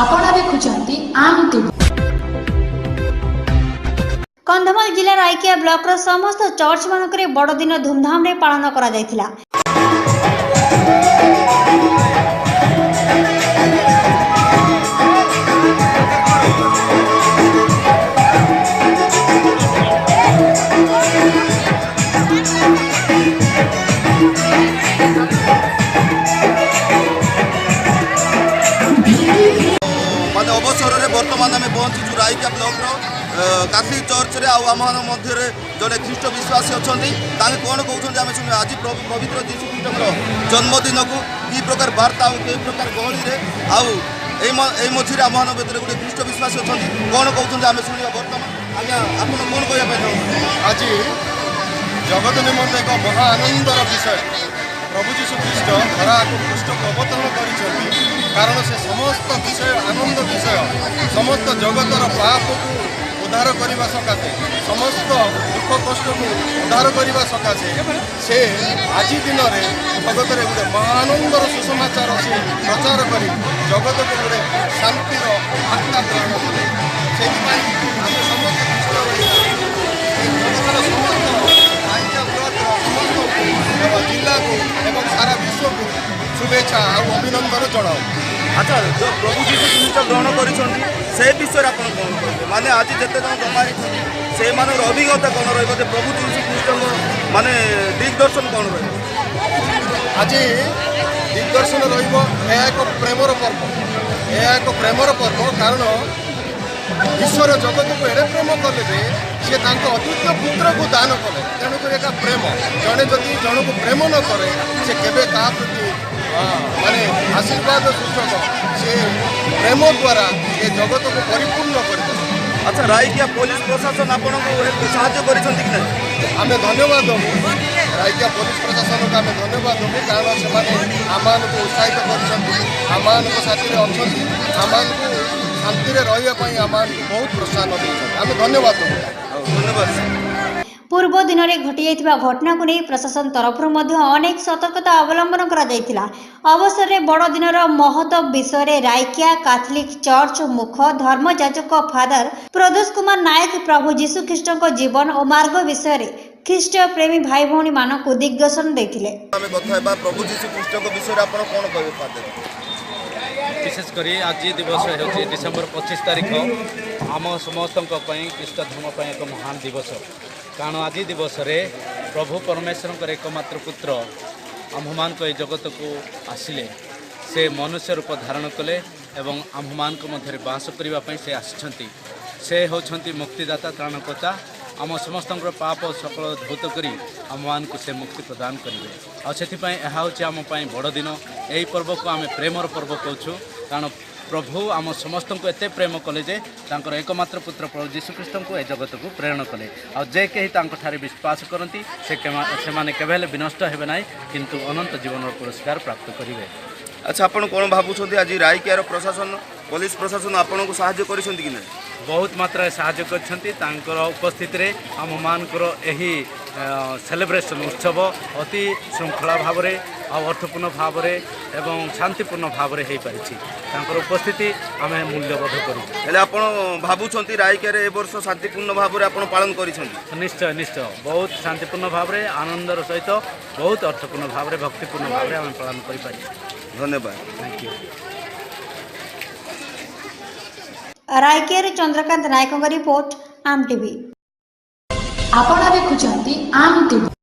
ଆପଣ ଦେଖୁଛନ୍ତି आम टीवी। कंधमाल जिला रायकिया ब्लॉक रो समस्त चर्च मानक बड़ दिन धूमधाम रे पालन करा जायथिला। माने अवसर में बर्तमान आम पहुँचु रायकिया ब्लॉक कैथलिक चर्च रे आम मध्य जड़े ख्रीष्ट विश्वासी अच्छा कौन कहते आम शुणु आज पवित्र जीशु ख्रीष्टर जन्मदिन को कि प्रकार वार्ता और कई प्रकार गहली आई मझे आम भर गोटे ख्रीष्ट विश्वासी अच्छा कौन कहते आम शुणा बर्तमान आज्ञा आप कौन कहते आज जगत निमंत एक महा आनंदर विषय प्रभु जीशु ख्रीष्ट धरा को पृष्ठ को अवतरण कर कारण से समस्त विषय आनंद विषय समस्त जगतर पाप को उद्धार करने सकाशे समस्त दुख कष्ट को उद्धार करने सकाशे से आज दिन में जगत में गोटे महानंदर सुसमाचार से प्रचार कर जगत को गोटे शांतिर आत्मा ग्रहण कले से समस्त जिला को एवं सारा विश्व को शुभेच्छा और अभिनंदन जनाओ। अच्छा जो प्रभु जीशु ख्रीष्ट ग्रहण कर विषय आप कौन कहे माने आज जिते जन जमा से अभिज्ञता कौन रही प्रभु जीशु ख्रीष्ट माने दिग्दर्शन कौन रही आज दिग्दर्शन रहा प्रेमर पर्व एक प्रेमर पर्व कारण ईश्वर जगत को एड़े प्रेम कले सी अद्वितीय पुत्र को दान कले तेणुक एक प्रेम जड़े जदि जन को प्रेम न करे से केवे क्या प्रति माने आशीर्वाद सूचक से प्रेम द्वारा ये जगत को परिपूर्ण कर। अच्छा रायकिया पुलिस प्रशासन आपन को साहाय्य कर आम धन्यवाद दबू रायकिया पुलिस प्रशासन को आम धन्यवाद दबू कारण से आम को उत्साहित कर साथी अच्छा आम शांति रही आम बहुत प्रोत्साहन आम धन्यवाद दबू धन्यवाद। पूर्व दिन में घटी घटना को नहीं प्रशासन तरफ अनेक सतर्कता अवलंबन करा अवसर में बड़ दिन महत्व विषय रायकिया कैथलिक चर्च मुख धर्मयाजक फादर प्रदोष कुमार नायक प्रभु जीशु ख्रीष्ट जीवन और मार्ग विषय ख्रीष्ट प्रेमी भाई भौणी मान को दिग्दर्शन देते। प्रभु जीशु ख्रीष्ट विषय आप कौन कहे विशेषकर आज दिवस हूँ डिसेम्बर 25 तारीख आम समस्त ख्रीष्ट धर्म एक महान दिवस कारण आज दिवस रे प्रभु परमेश्वर एकमात्र पुत्र आम्भमान को जगत को आसिले से मनुष्य रूप धारण कले एवं आम्भमान मध्य बास करने से आसी से होती मुक्तिदाता त्राणकर्ता आम समस्त पाप सकल धौत करी आम को से मुक्ति प्रदान करेंगे आउ आम बड़ दिन यही पर्व को आम प्रेमर पर्व कहूँ कारण प्रभु आम समस्त को एत प्रेम कले जे एकमात्र पुत्र प्रभु जीशु ख्रीष्ट को ए जगत को प्रेरण कले आ जे कहीं विश्वास करती से केवल विनष्ट हे ना किंतु अनंत जीवन पुरस्कार प्राप्त करेंगे। अच्छा आप कौन भावुं आज रायकियार प्रशासन पुलिस प्रशासन आपन को साहाय्य करिसेंती कि नहीं बहुत मात्रा साहाय्य कर उपस्थित रे आम मानकर यही सेलिब्रेशन उत्सव अति श्रृंखला भाव में अर्थपूर्ण भाव में एवं शांतिपूर्ण भाव में हो पारी उपस्थिति आम मूल्यबोध करूँ। आप भावुं रायकिया ए वर्ष शांतिपूर्ण भाव में आप पालन कर निश्चय निश्चय बहुत शांतिपूर्ण भाव में आनंदर सहित बहुत अर्थपूर्ण भाव में भक्तिपूर्ण भाव में आम पालन कर। धन्यवाद। Thank you. रायकिया चंद्रकांत नायक रिपोर्ट आम टीवी। आपण देखुଛନ୍ତି आम टीवी।